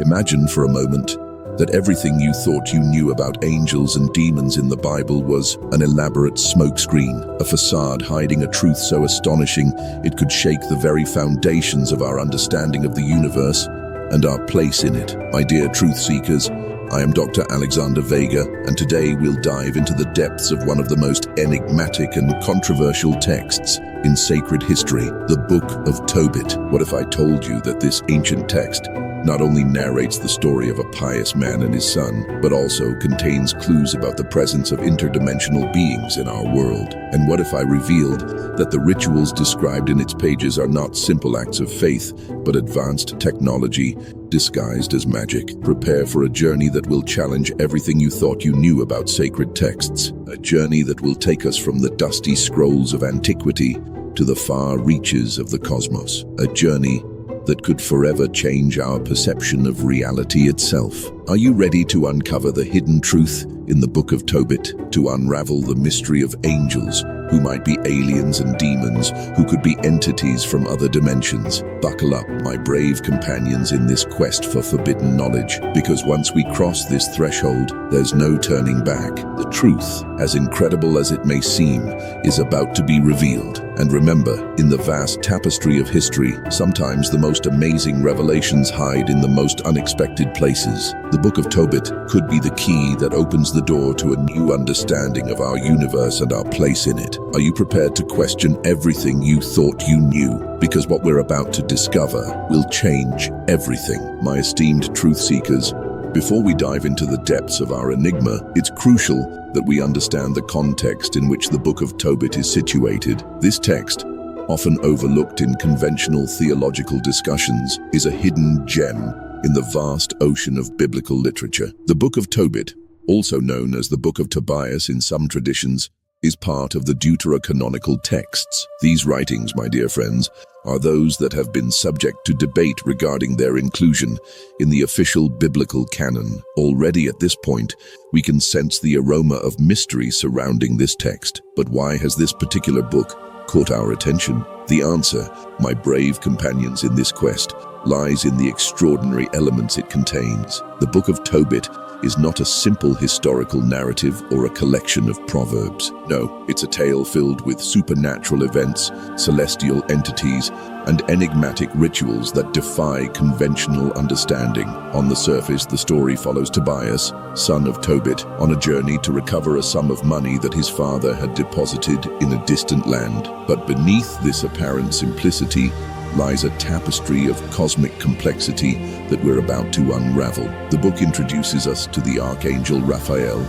Imagine for a moment that everything you thought you knew about angels and demons in the Bible was an elaborate smokescreen, a facade hiding a truth so astonishing it could shake the very foundations of our understanding of the universe and our place in it. My dear truth seekers, I am Dr. Alexander Vega, and today we'll dive into the depths of one of the most enigmatic and controversial texts in sacred history, the Book of Tobit. What if I told you that this ancient text not only narrates the story of a pious man and his son, but also contains clues about the presence of interdimensional beings in our world? And what if I revealed that the rituals described in its pages are not simple acts of faith, but advanced technology disguised as magic? Prepare for a journey that will challenge everything you thought you knew about sacred texts, a journey that will take us from the dusty scrolls of antiquity to the far reaches of the cosmos, a journey that could forever change our perception of reality itself. Are you ready to uncover the hidden truth in the Book of Tobit, to unravel the mystery of angels, who might be aliens, and demons, who could be entities from other dimensions? Buckle up, my brave companions, in this quest for forbidden knowledge, because once we cross this threshold, there's no turning back. The truth, as incredible as it may seem, is about to be revealed. And remember, in the vast tapestry of history, sometimes the most amazing revelations hide in the most unexpected places. The Book of Tobit could be the key that opens the door to a new understanding of our universe and our place in it. Are you prepared to question everything you thought you knew? Because what we're about to discover will change everything. My esteemed truth seekers, before we dive into the depths of our enigma, it's crucial that we understand the context in which the Book of Tobit is situated. This text, often overlooked in conventional theological discussions, is a hidden gem in the vast ocean of biblical literature. The Book of Tobit, also known as the Book of Tobias in some traditions, is part of the deuterocanonical texts. These writings, my dear friends, are those that have been subject to debate regarding their inclusion in the official biblical canon. Already at this point, we can sense the aroma of mystery surrounding this text. But why has this particular book caught our attention? The answer, my brave companions in this quest, lies in the extraordinary elements it contains. The Book of Tobit is not a simple historical narrative or a collection of proverbs. No, it's a tale filled with supernatural events, celestial entities, and enigmatic rituals that defy conventional understanding. On the surface, the story follows Tobias, son of Tobit, on a journey to recover a sum of money that his father had deposited in a distant land. But beneath this apparent simplicity lies a tapestry of cosmic complexity that we're about to unravel. The book introduces us to the Archangel Raphael,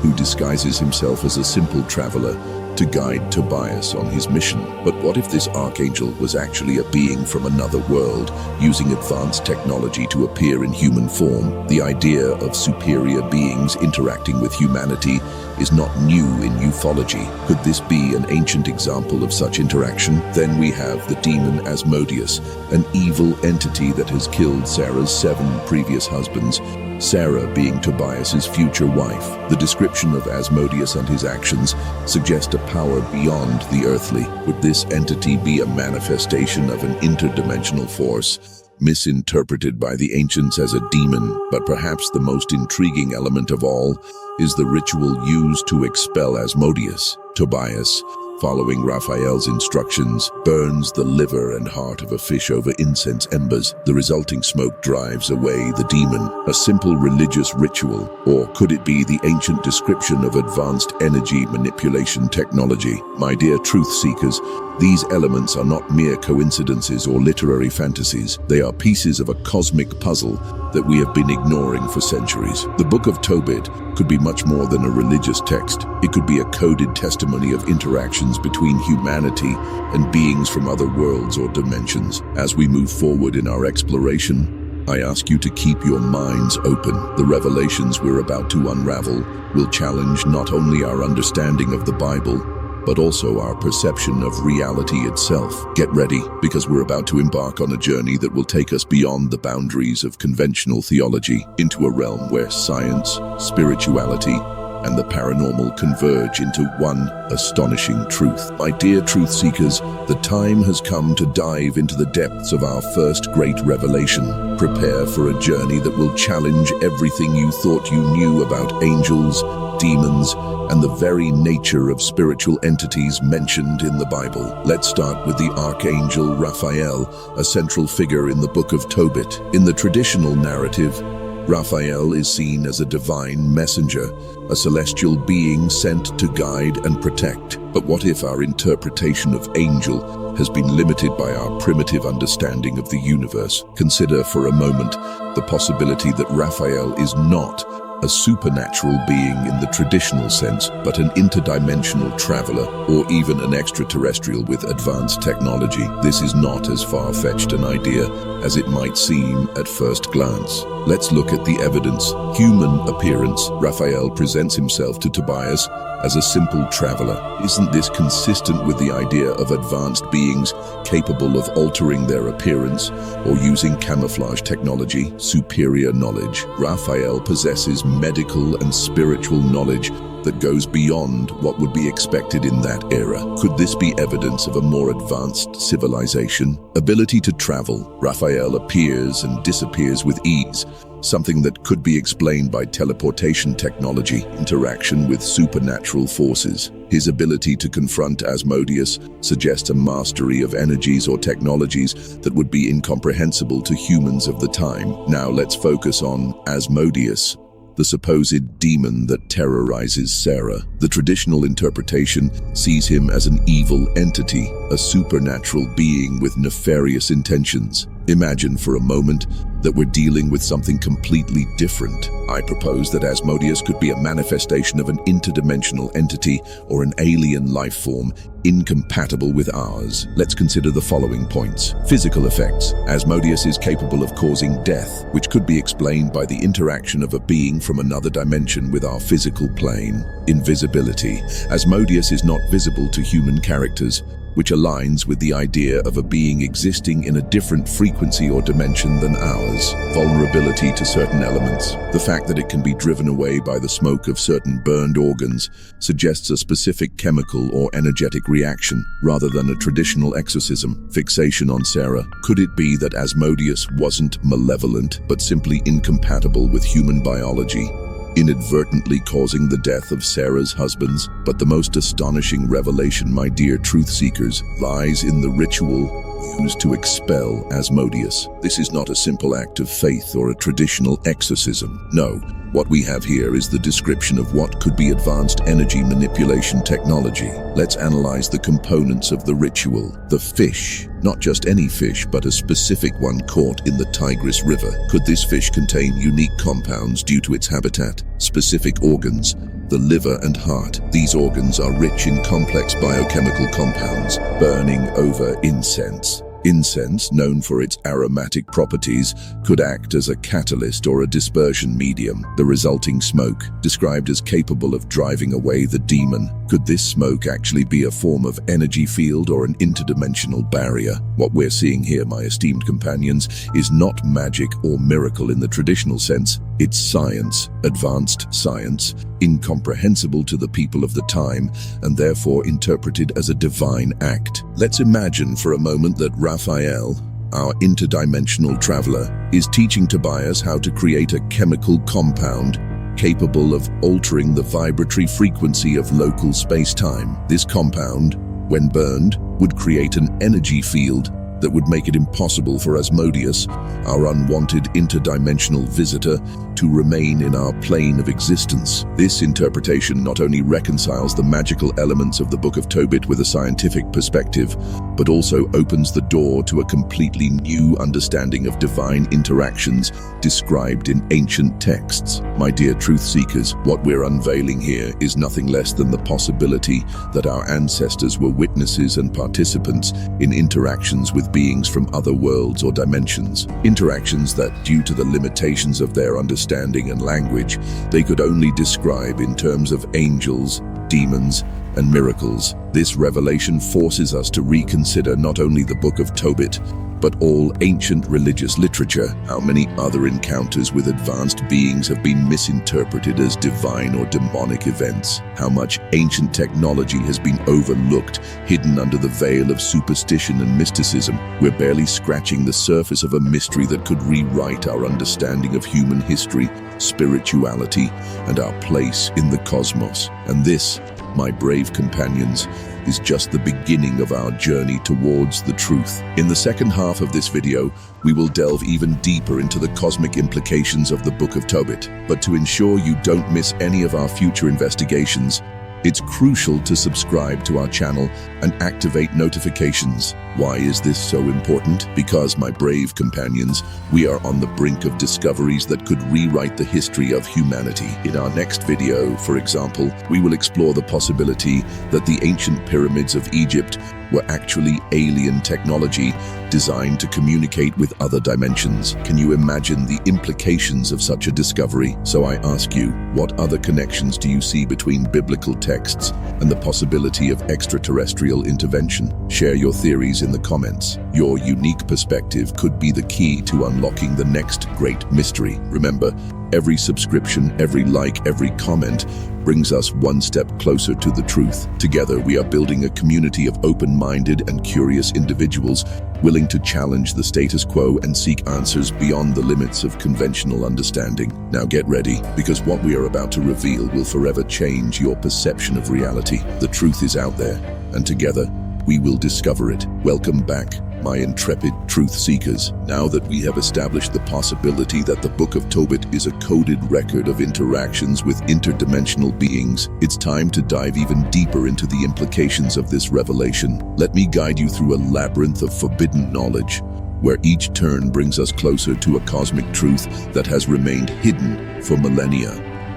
who disguises himself as a simple traveler to guide Tobias on his mission. But what if this archangel was actually a being from another world, using advanced technology to appear in human form? The idea of superior beings interacting with humanity is not new in ufology. Could this be an ancient example of such interaction? Then we have the demon Asmodeus, an evil entity that has killed Sarah's 7 previous husbands, Sarah being Tobias's future wife. The description of Asmodeus and his actions suggest a power beyond the earthly. Would this entity be a manifestation of an interdimensional force, misinterpreted by the ancients as a demon? But perhaps the most intriguing element of all is the ritual used to expel Asmodeus. Tobias, following Raphael's instructions, burns the liver and heart of a fish over incense embers. The resulting smoke drives away the demon. A simple religious ritual, or could it be the ancient description of advanced energy manipulation technology? My dear truth seekers, these elements are not mere coincidences or literary fantasies. They are pieces of a cosmic puzzle that we have been ignoring for centuries. The Book of Tobit could be much more than a religious text. It could be a coded testimony of interactions between humanity and beings from other worlds or dimensions. As we move forward in our exploration, I ask you to keep your minds open. The revelations we're about to unravel will challenge not only our understanding of the Bible, but also our perception of reality itself. Get ready, because we're about to embark on a journey that will take us beyond the boundaries of conventional theology into a realm where science, spirituality, and the paranormal converge into one astonishing truth. My dear truth seekers, the time has come to dive into the depths of our first great revelation. Prepare for a journey that will challenge everything you thought you knew about angels, demons, and the very nature of spiritual entities mentioned in the Bible. Let's start with the Archangel Raphael, a central figure in the Book of Tobit. In the traditional narrative, Raphael is seen as a divine messenger, a celestial being sent to guide and protect. But what if our interpretation of angel has been limited by our primitive understanding of the universe? Consider for a moment the possibility that Raphael is not a supernatural being in the traditional sense, but an interdimensional traveler, or even an extraterrestrial with advanced technology. This is not as far-fetched an idea as it might seem at first glance. Let's look at the evidence. Human appearance. Raphael presents himself to Tobias as a simple traveler. Isn't this consistent with the idea of advanced beings capable of altering their appearance or using camouflage technology? Superior knowledge. Raphael possesses medical and spiritual knowledge that goes beyond what would be expected in that era. Could this be evidence of a more advanced civilization? Ability to travel. Raphael appears and disappears with ease, something that could be explained by teleportation technology, interaction with supernatural forces. His ability to confront Asmodeus suggests a mastery of energies or technologies that would be incomprehensible to humans of the time. Now let's focus on Asmodeus, the supposed demon that terrorizes Sarah. The traditional interpretation sees him as an evil entity, a supernatural being with nefarious intentions. Imagine for a moment that we're dealing with something completely different. I propose that Asmodeus could be a manifestation of an interdimensional entity or an alien life form incompatible with ours. Let's consider the following points. Physical effects. Asmodeus is capable of causing death, which could be explained by the interaction of a being from another dimension with our physical plane. Invisibility. Asmodeus is not visible to human characters, which aligns with the idea of a being existing in a different frequency or dimension than ours. Vulnerability to certain elements. The fact that it can be driven away by the smoke of certain burned organs suggests a specific chemical or energetic reaction, rather than a traditional exorcism. Fixation on Sarah. Could it be that Asmodeus wasn't malevolent, but simply incompatible with human biology, inadvertently causing the death of Sarah's husbands? But the most astonishing revelation, my dear truth seekers, lies in the ritual used to expel Asmodeus. This is not a simple act of faith or a traditional exorcism. No, what we have here is the description of what could be advanced energy manipulation technology. Let's analyze the components of the ritual. The fish. Not just any fish, but a specific one caught in the Tigris River. Could this fish contain unique compounds due to its habitat? Specific organs. The liver and heart. These organs are rich in complex biochemical compounds, burning over incense. Incense, known for its aromatic properties, could act as a catalyst or a dispersion medium. The resulting smoke, described as capable of driving away the demon. Could this smoke actually be a form of energy field or an interdimensional barrier? What we're seeing here, my esteemed companions, is not magic or miracle in the traditional sense. It's science, advanced science, incomprehensible to the people of the time, and therefore interpreted as a divine act. Let's imagine for a moment that Raphael, our interdimensional traveler, is teaching Tobias how to create a chemical compound capable of altering the vibratory frequency of local space-time. This compound, when burned, would create an energy field that would make it impossible for Asmodeus, our unwanted interdimensional visitor, to remain in our plane of existence. This interpretation not only reconciles the magical elements of the Book of Tobit with a scientific perspective, but also opens the door to a completely new understanding of divine interactions described in ancient texts. My dear truth seekers, what we're unveiling here is nothing less than the possibility that our ancestors were witnesses and participants in interactions with beings from other worlds or dimensions. Interactions that, due to the limitations of their understanding and language, they could only describe in terms of angels, demons, and miracles. This revelation forces us to reconsider not only the Book of Tobit, but all ancient religious literature. How many other encounters with advanced beings have been misinterpreted as divine or demonic events? How much ancient technology has been overlooked, hidden under the veil of superstition and mysticism? We're barely scratching the surface of a mystery that could rewrite our understanding of human history, spirituality, and our place in the cosmos. And this, my brave companions, is just the beginning of our journey towards the truth. In the second half of this video, we will delve even deeper into the cosmic implications of the Book of Tobit. But to ensure you don't miss any of our future investigations, it's crucial to subscribe to our channel and activate notifications. Why is this so important? Because, my brave companions, we are on the brink of discoveries that could rewrite the history of humanity. In our next video, for example, we will explore the possibility that the ancient pyramids of Egypt were actually alien technology designed to communicate with other dimensions. Can you imagine the implications of such a discovery? So I ask you, what other connections do you see between biblical texts and the possibility of extraterrestrial intervention? Share your theories in the comments. Your unique perspective could be the key to unlocking the next great mystery. Remember, every subscription, every like, every comment brings us one step closer to the truth. Together, we are building a community of open-minded and curious individuals willing to challenge the status quo and seek answers beyond the limits of conventional understanding. Now get ready, because what we are about to reveal will forever change your perception of reality. The truth is out there, and together, we will discover it. Welcome back, my intrepid truth seekers. Now that we have established the possibility that the Book of Tobit is a coded record of interactions with interdimensional beings, it's time to dive even deeper into the implications of this revelation. Let me guide you through a labyrinth of forbidden knowledge, where each turn brings us closer to a cosmic truth that has remained hidden for millennia.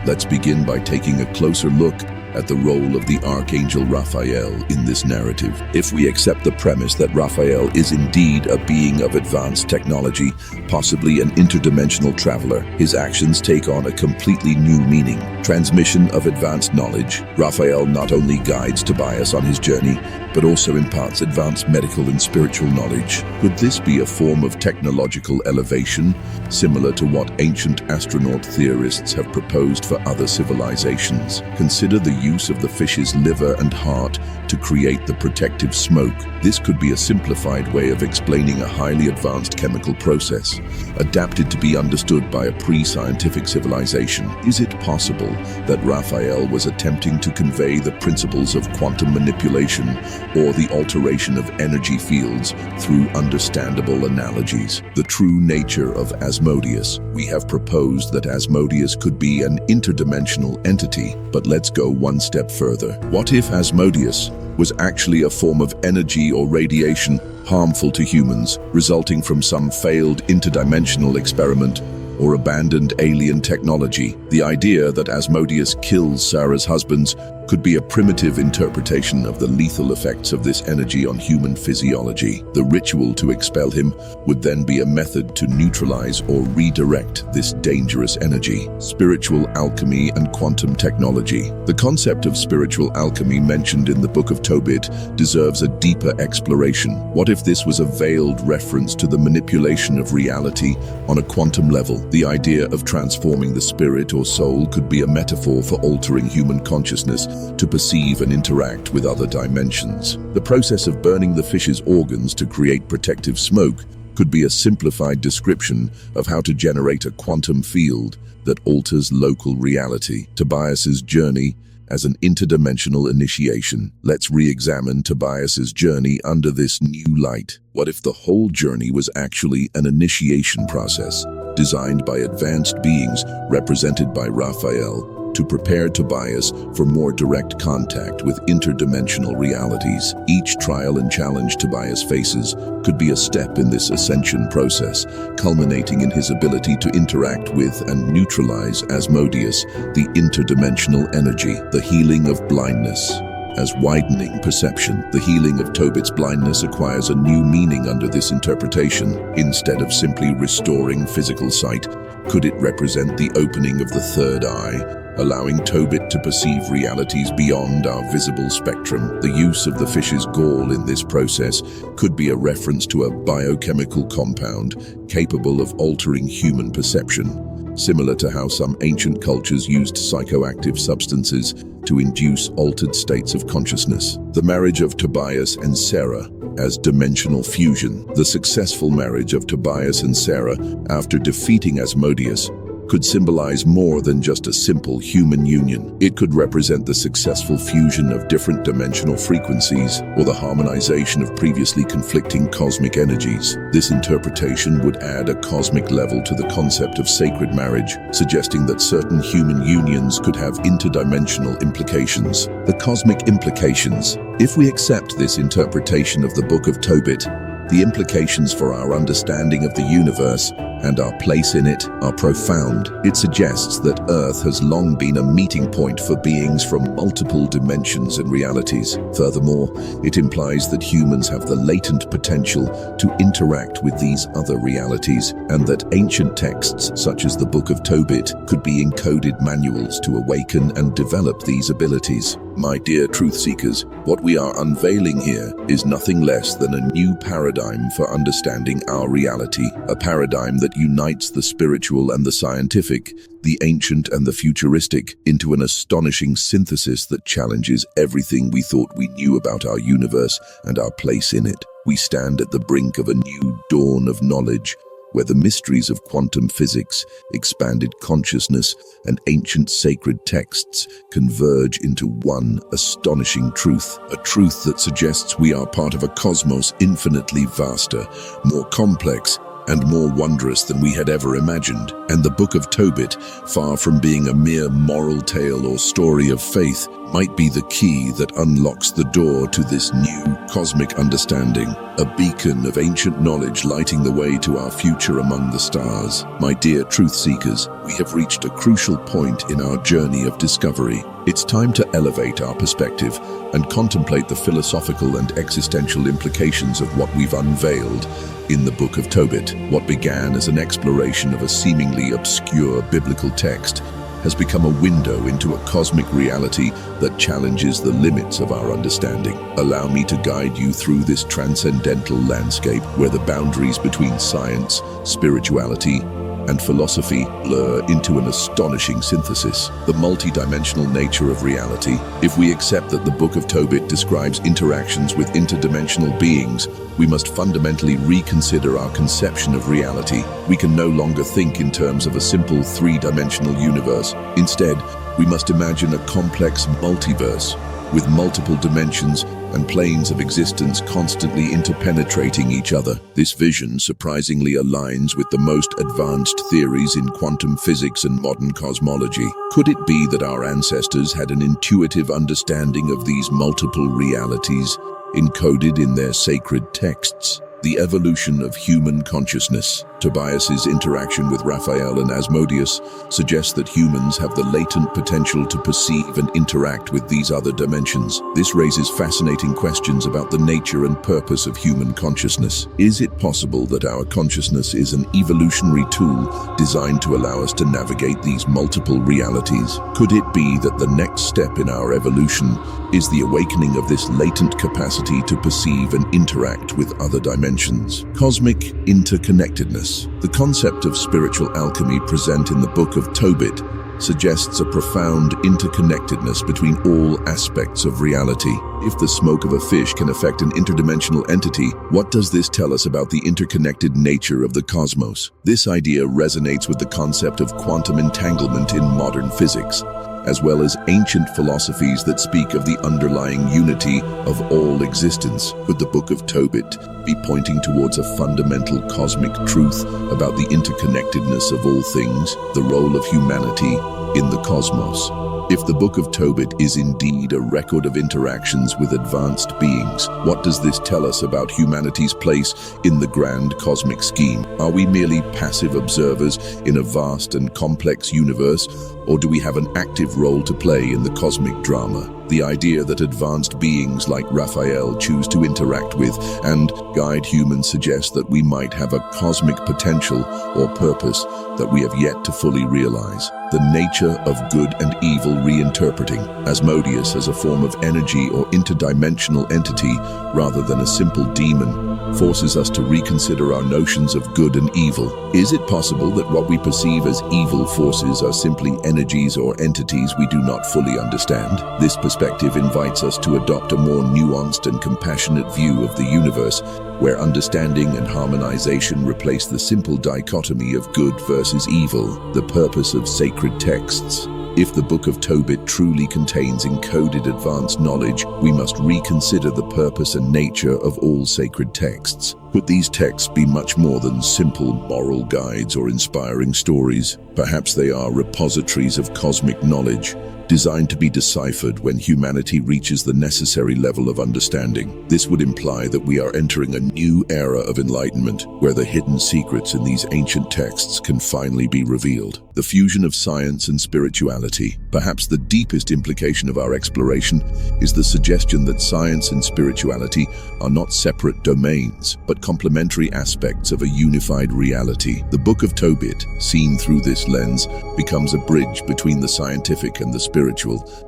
Let's begin by taking a closer look at the role of the Archangel Raphael in this narrative. If we accept the premise that Raphael is indeed a being of advanced technology, possibly an interdimensional traveler, his actions take on a completely new meaning. Transmission of advanced knowledge. Raphael not only guides Tobias on his journey, but also imparts advanced medical and spiritual knowledge. Could this be a form of technological elevation, similar to what ancient astronaut theorists have proposed for other civilizations? Consider the use of the fish's liver and heart to create the protective smoke. This could be a simplified way of explaining a highly advanced chemical process, adapted to be understood by a pre-scientific civilization. Is it possible that Raphael was attempting to convey the principles of quantum manipulation or the alteration of energy fields through understandable analogies? The true nature of Asmodeus. We have proposed that Asmodeus could be an interdimensional entity, but let's go one step further. What if Asmodeus was actually a form of energy or radiation harmful to humans, resulting from some failed interdimensional experiment or abandoned alien technology? The idea that Asmodeus kills Sarah's husbands could be a primitive interpretation of the lethal effects of this energy on human physiology. The ritual to expel him would then be a method to neutralize or redirect this dangerous energy. Spiritual alchemy and quantum technology. The concept of spiritual alchemy mentioned in the Book of Tobit deserves a deeper exploration. What if this was a veiled reference to the manipulation of reality on a quantum level? The idea of transforming the spirit or soul could be a metaphor for altering human consciousness to perceive and interact with other dimensions. The process of burning the fish's organs to create protective smoke could be a simplified description of how to generate a quantum field that alters local reality. Tobias's journey as an interdimensional initiation. Let's re-examine Tobias's journey under this new light. What if the whole journey was actually an initiation process designed by advanced beings represented by Raphael to prepare Tobias for more direct contact with interdimensional realities? Each trial and challenge Tobias faces could be a step in this ascension process, culminating in his ability to interact with and neutralize Asmodeus, the interdimensional energy. The healing of blindness. As widening perception, the healing of Tobit's blindness acquires a new meaning under this interpretation. Instead of simply restoring physical sight, could it represent the opening of the third eye, allowing Tobit to perceive realities beyond our visible spectrum. The use of the fish's gall in this process could be a reference to a biochemical compound capable of altering human perception, similar to how some ancient cultures used psychoactive substances to induce altered states of consciousness. The marriage of Tobias and Sarah as dimensional fusion. The successful marriage of Tobias and Sarah after defeating Asmodeus could symbolize more than just a simple human union. It could represent the successful fusion of different dimensional frequencies or the harmonization of previously conflicting cosmic energies. This interpretation would add a cosmic level to the concept of sacred marriage, suggesting that certain human unions could have interdimensional implications. The cosmic implications. If we accept this interpretation of the Book of Tobit, the implications for our understanding of the universe and our place in it are profound. It suggests that Earth has long been a meeting point for beings from multiple dimensions and realities. Furthermore, it implies that humans have the latent potential to interact with these other realities, and that ancient texts such as the Book of Tobit could be encoded manuals to awaken and develop these abilities. My dear truth seekers, what we are unveiling here is nothing less than a new paradigm for understanding our reality, a paradigm that unites the spiritual and the scientific, the ancient and the futuristic, into an astonishing synthesis that challenges everything we thought we knew about our universe and our place in it. We stand at the brink of a new dawn of knowledge, where the mysteries of quantum physics, expanded consciousness, and ancient sacred texts converge into one astonishing truth, a truth that suggests we are part of a cosmos infinitely vaster, more complex, and more wondrous than we had ever imagined. And the Book of Tobit, far from being a mere moral tale or story of faith, might be the key that unlocks the door to this new cosmic understanding, a beacon of ancient knowledge lighting the way to our future among the stars. My dear truth seekers, we have reached a crucial point in our journey of discovery. It's time to elevate our perspective and contemplate the philosophical and existential implications of what we've unveiled in the Book of Tobit. What began as an exploration of a seemingly obscure biblical text has become a window into a cosmic reality that challenges the limits of our understanding. Allow me to guide you through this transcendental landscape where the boundaries between science, spirituality, and philosophy blur into an astonishing synthesis. The multidimensional nature of reality. If we accept that the Book of Tobit describes interactions with interdimensional beings, we must fundamentally reconsider our conception of reality. We can no longer think in terms of a simple three-dimensional universe. Instead, we must imagine a complex multiverse with multiple dimensions and planes of existence constantly interpenetrating each other. This vision surprisingly aligns with the most advanced theories in quantum physics and modern cosmology. Could it be that our ancestors had an intuitive understanding of these multiple realities encoded in their sacred texts? The evolution of human consciousness. Tobias's interaction with Raphael and Asmodeus suggests that humans have the latent potential to perceive and interact with these other dimensions. This raises fascinating questions about the nature and purpose of human consciousness. Is it possible that our consciousness is an evolutionary tool designed to allow us to navigate these multiple realities? Could it be that the next step in our evolution is the awakening of this latent capacity to perceive and interact with other dimensions? Cosmic interconnectedness. The concept of spiritual alchemy present in the Book of Tobit suggests a profound interconnectedness between all aspects of reality. If the smoke of a fish can affect an interdimensional entity, what does this tell us about the interconnected nature of the cosmos? This idea resonates with the concept of quantum entanglement in modern physics, as well as ancient philosophies that speak of the underlying unity of all existence. Could the Book of Tobit be pointing towards a fundamental cosmic truth about the interconnectedness of all things, the role of humanity in the cosmos? If the Book of Tobit is indeed a record of interactions with advanced beings, what does this tell us about humanity's place in the grand cosmic scheme? Are we merely passive observers in a vast and complex universe, or do we have an active role to play in the cosmic drama? The idea that advanced beings like Raphael choose to interact with and guide humans suggests that we might have a cosmic potential or purpose that we have yet to fully realize. The nature of good and evil reinterpreting Asmodeus as a form of energy or interdimensional entity rather than a simple demon forces us to reconsider our notions of good and evil. Is it possible that what we perceive as evil forces are simply energies or entities we do not fully understand? This perspective invites us to adopt a more nuanced and compassionate view of the universe, where understanding and harmonization replace the simple dichotomy of good versus evil. The purpose of sacred texts. If the Book of Tobit truly contains encoded advanced knowledge, we must reconsider the purpose and nature of all sacred texts. Could these texts be much more than simple moral guides or inspiring stories? Perhaps they are repositories of cosmic knowledge, designed to be deciphered when humanity reaches the necessary level of understanding. This would imply that we are entering a new era of enlightenment, where the hidden secrets in these ancient texts can finally be revealed. The fusion of science and spirituality. Perhaps the deepest implication of our exploration is the suggestion that science and spirituality are not separate domains, but complementary aspects of a unified reality. The Book of Tobit, seen through this lens, becomes a bridge between the scientific and the spiritual,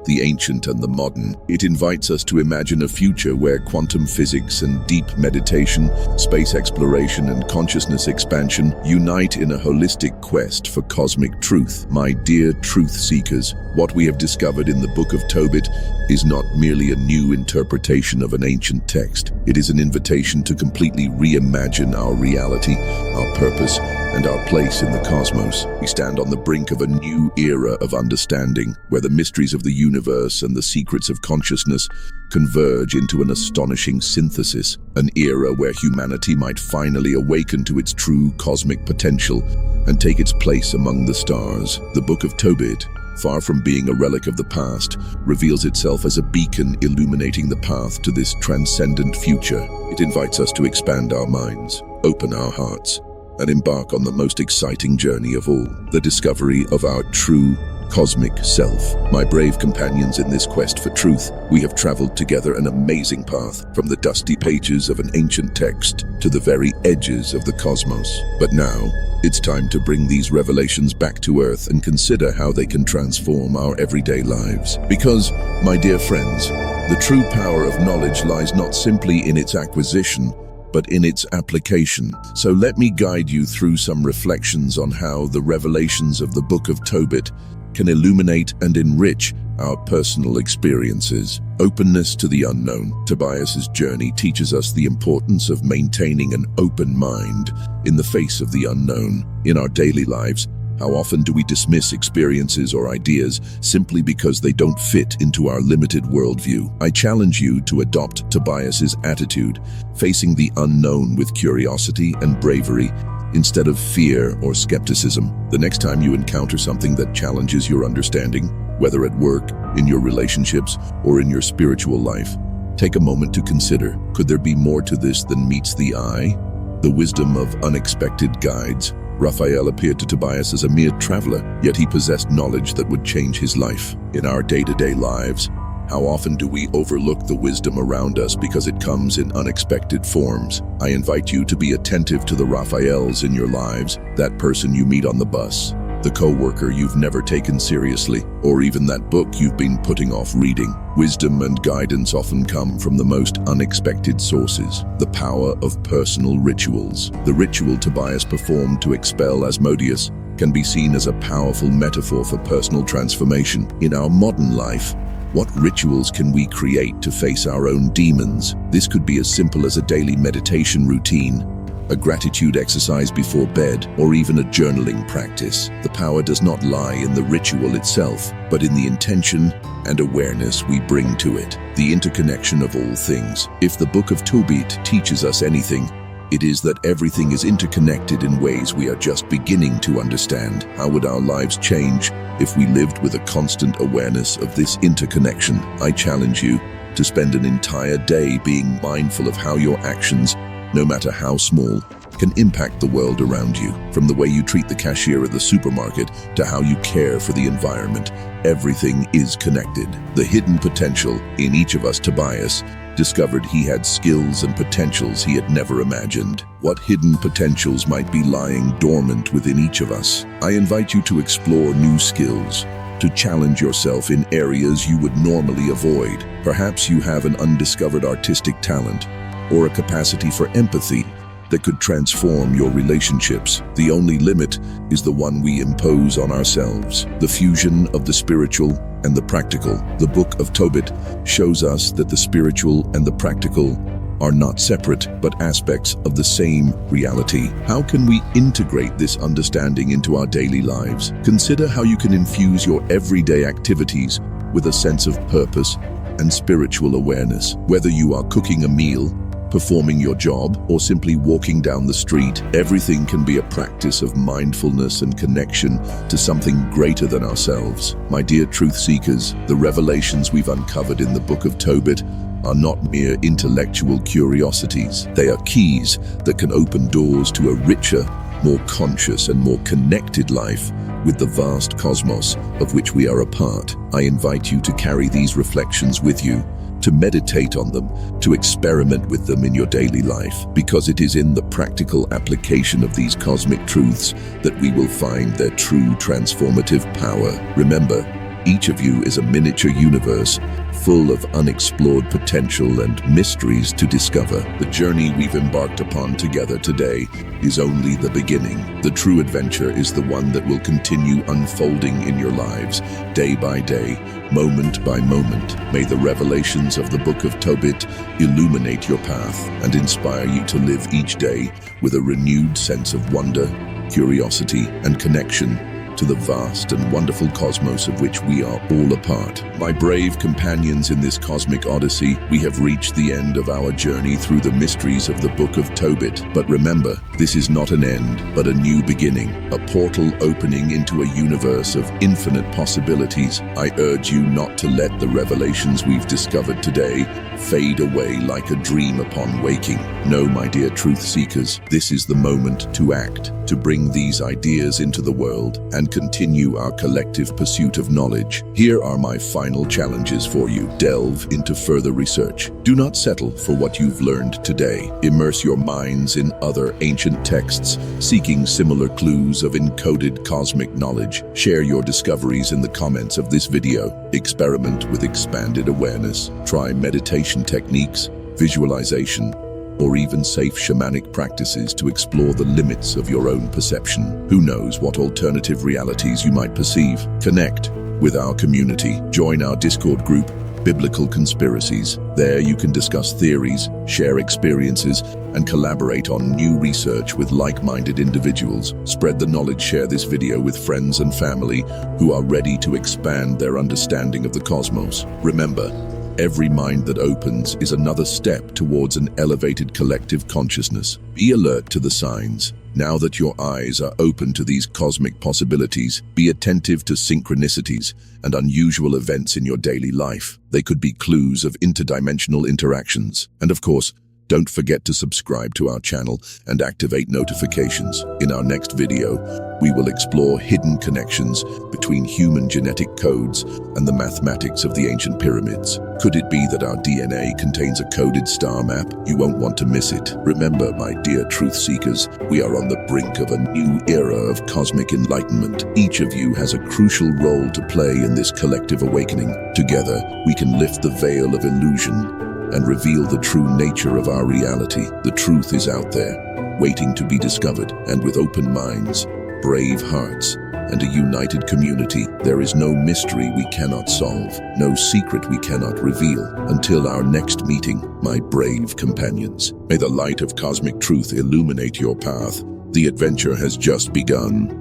the ancient and the modern. It invites us to imagine a future where quantum physics and deep meditation, space exploration and consciousness expansion unite in a holistic quest for cosmic truth. My dear truth seekers, what we have discovered in the Book of Tobit is not merely a new interpretation of an ancient text. It is an invitation to completely reimagine our reality, our purpose, and our place in the cosmos. We stand on the brink of a new era of understanding, where the mysteries of the universe and the secrets of consciousness converge into an astonishing synthesis, an era where humanity might finally awaken to its true cosmic potential and take its place among the stars. The Book of Tobit, far from being a relic of the past, reveals itself as a beacon illuminating the path to this transcendent future. It invites us to expand our minds, open our hearts, and embark on the most exciting journey of all, the discovery of our true cosmic self. My brave companions in this quest for truth, we have traveled together an amazing path, from the dusty pages of an ancient text to the very edges of the cosmos. But now, it's time to bring these revelations back to Earth and consider how they can transform our everyday lives. Because, my dear friends, the true power of knowledge lies not simply in its acquisition, but in its application. So let me guide you through some reflections on how the revelations of the Book of Tobit can illuminate and enrich our personal experiences. Openness to the unknown. Tobias's journey teaches us the importance of maintaining an open mind in the face of the unknown. In our daily lives, how often do we dismiss experiences or ideas simply because they don't fit into our limited worldview? I challenge you to adopt Tobias's attitude, facing the unknown with curiosity and bravery instead of fear or skepticism. The next time you encounter something that challenges your understanding, whether at work, in your relationships, or in your spiritual life, take a moment to consider, could there be more to this than meets the eye? The wisdom of unexpected guides. Raphael appeared to Tobias as a mere traveler, yet he possessed knowledge that would change his life. In our day-to-day lives, how often do we overlook the wisdom around us because it comes in unexpected forms? I invite you to be attentive to the Raphaels in your lives, that person you meet on the bus, the co-worker you've never taken seriously, or even that book you've been putting off reading. Wisdom and guidance often come from the most unexpected sources. The power of personal rituals. The ritual Tobias performed to expel Asmodeus can be seen as a powerful metaphor for personal transformation. In our modern life, what rituals can we create to face our own demons? This could be as simple as a daily meditation routine, a gratitude exercise before bed, or even a journaling practice. The power does not lie in the ritual itself, but in the intention and awareness we bring to it. The interconnection of all things. If the Book of Tobit teaches us anything, it is that everything is interconnected in ways we are just beginning to understand. How would our lives change if we lived with a constant awareness of this interconnection? I challenge you to spend an entire day being mindful of how your actions no matter how small, can impact the world around you. From the way you treat the cashier at the supermarket to how you care for the environment, everything is connected. The hidden potential in each of us, Tobias, discovered he had skills and potentials he had never imagined. What hidden potentials might be lying dormant within each of us? I invite you to explore new skills, to challenge yourself in areas you would normally avoid. Perhaps you have an undiscovered artistic talent or a capacity for empathy that could transform your relationships. The only limit is the one we impose on ourselves. The fusion of the spiritual and the practical. The Book of Tobit shows us that the spiritual and the practical are not separate, but aspects of the same reality. How can we integrate this understanding into our daily lives? Consider how you can infuse your everyday activities with a sense of purpose and spiritual awareness. Whether you are cooking a meal, performing your job, or simply walking down the street, everything can be a practice of mindfulness and connection to something greater than ourselves. My dear truth seekers, the revelations we've uncovered in the Book of Tobit are not mere intellectual curiosities. They are keys that can open doors to a richer, more conscious and more connected life with the vast cosmos of which we are a part. I invite you to carry these reflections with you, to meditate on them, to experiment with them in your daily life, because it is in the practical application of these cosmic truths that we will find their true transformative power. Remember, each of you is a miniature universe full of unexplored potential and mysteries to discover. The journey we've embarked upon together today is only the beginning. The true adventure is the one that will continue unfolding in your lives, day by day, moment by moment. May the revelations of the Book of Tobit illuminate your path and inspire you to live each day with a renewed sense of wonder, curiosity, and connection to the vast and wonderful cosmos of which we are all a part. My brave companions in this cosmic odyssey, we have reached the end of our journey through the mysteries of the Book of Tobit. But remember, this is not an end, but a new beginning, a portal opening into a universe of infinite possibilities. I urge you not to let the revelations we've discovered today fade away like a dream upon waking. No, my dear truth seekers, this is the moment to act, to bring these ideas into the world and continue our collective pursuit of knowledge. Here are my final challenges for you. Delve into further research. Do not settle for what you've learned today. Immerse your minds in other ancient texts, seeking similar clues of encoded cosmic knowledge. Share your discoveries in the comments of this video. Experiment with expanded awareness. Try meditation techniques, visualization, or even safe shamanic practices to explore the limits of your own perception. Who knows what alternative realities you might perceive? Connect with our community. Join our Discord group, Biblical Conspiracies. There you can discuss theories, share experiences, and collaborate on new research with like-minded individuals. Spread the knowledge, share this video with friends and family who are ready to expand their understanding of the cosmos. Remember, every mind that opens is another step towards an elevated collective consciousness. Be alert to the signs. Now that your eyes are open to these cosmic possibilities, be attentive to synchronicities and unusual events in your daily life. They could be clues of interdimensional interactions. And of course, don't forget to subscribe to our channel and activate notifications. In our next video, we will explore hidden connections between human genetic codes and the mathematics of the ancient pyramids. Could it be that our DNA contains a coded star map? You won't want to miss it. Remember, my dear truth seekers, we are on the brink of a new era of cosmic enlightenment. Each of you has a crucial role to play in this collective awakening. Together, we can lift the veil of illusion and reveal the true nature of our reality. The truth is out there, waiting to be discovered, and with open minds, brave hearts, and a united community, there is no mystery we cannot solve, no secret we cannot reveal. Until our next meeting, my brave companions, may the light of cosmic truth illuminate your path. The adventure has just begun.